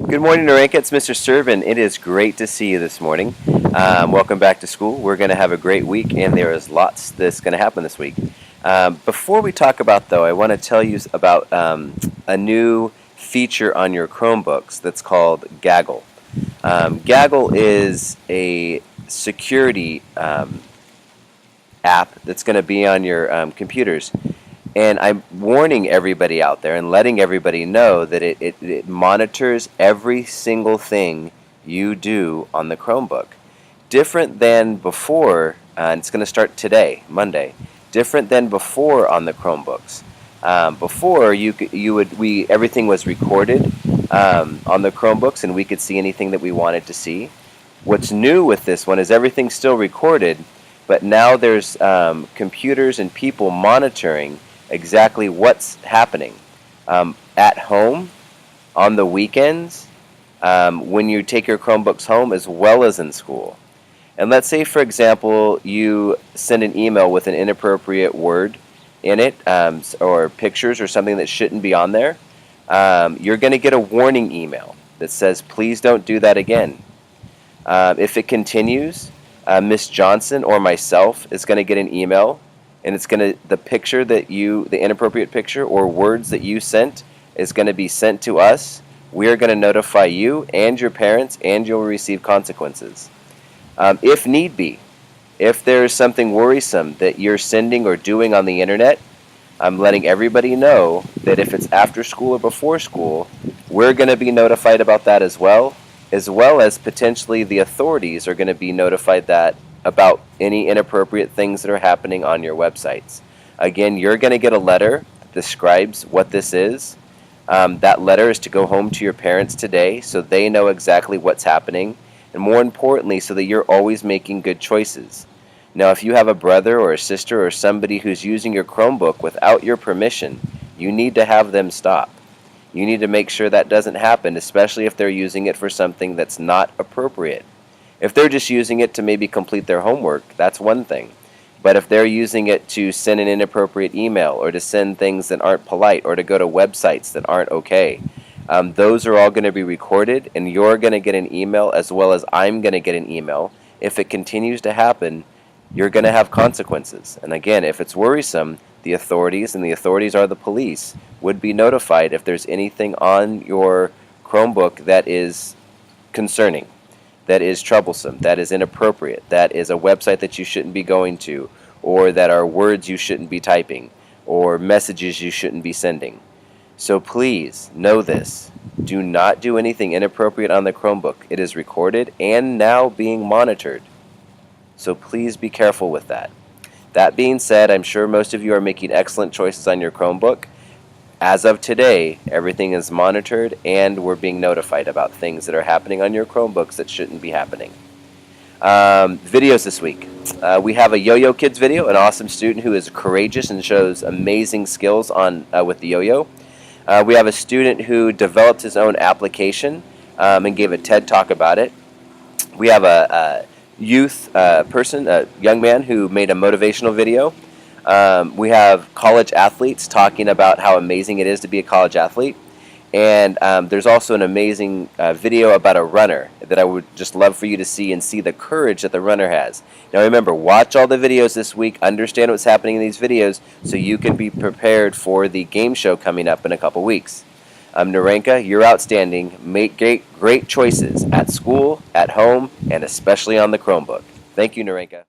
Good morning, Narenka. It's Mr. Servin. It is great to see you this morning. Welcome back to school. We're going to have a great week, and there is lots that's going to happen this week. Before we talk about, though, I want to tell you about a new feature on your Chromebooks that's called Gaggle. Gaggle is a security app that's going to be on your computers. And I'm warning everybody out there and letting everybody know that it monitors every single thing you do on the Chromebook. Different than before, and it's going to start today, Monday. Different than before on the Chromebooks. Before everything was recorded on the Chromebooks, and we could see anything that we wanted to see. What's new with this one is everything's still recorded, but now there's computers and people monitoring exactly what's happening at home, on the weekends, when you take your Chromebooks home, as well as in school. And let's say, for example, you send an email with an inappropriate word in it, or pictures or something that shouldn't be on there. You're going to get a warning email that says, please don't do that again. If it continues, Miss Johnson or myself is going to get an email, and it's going to, the inappropriate picture or words that you sent is going to be sent to us. We are going to notify you and your parents, and you'll receive consequences. If need be, if there's something worrisome that you're sending or doing on the internet, I'm letting everybody know that if it's after school or before school, we're going to be notified about that as well as potentially the authorities are going to be notified about any inappropriate things that are happening on your websites. Again, you're going to get a letter that describes what this is. That letter is to go home to your parents today so they know exactly what's happening, and more importantly, so that you're always making good choices. Now, if you have a brother or a sister or somebody who's using your Chromebook without your permission, you need to have them stop. You need to make sure that doesn't happen, especially if they're using it for something that's not appropriate. If they're just using it to maybe complete their homework, that's one thing. But if they're using it to send an inappropriate email or to send things that aren't polite or to go to websites that aren't okay, those are all going to be recorded, and you're going to get an email as well as I'm going to get an email. If it continues to happen, you're going to have consequences. And again, if it's worrisome, the authorities, and the authorities are the police, would be notified if there's anything on your Chromebook that is concerning, that is troublesome, that is inappropriate, that is a website that you shouldn't be going to, or that are words you shouldn't be typing, or messages you shouldn't be sending. So please know this. Do not do anything inappropriate on the Chromebook. It is recorded and now being monitored. So please be careful with that. That being said, I'm sure most of you are making excellent choices on your Chromebook. As of today, everything is monitored, and we're being notified about things that are happening on your Chromebooks that shouldn't be happening. Videos this week. We have a Yo-Yo Kids video, an awesome student who is courageous and shows amazing skills with the yo-yo. We have a student who developed his own application and gave a TED Talk about it. We have a young man who made a motivational video. We have college athletes talking about how amazing it is to be a college athlete. And there's also an amazing video about a runner that I would just love for you to see, and see the courage that the runner has. Now remember, watch all the videos this week, understand what's happening in these videos, so you can be prepared for the game show coming up in a couple weeks. Narenka, you're outstanding. Make great choices at school, at home, and especially on the Chromebook. Thank you, Narenka.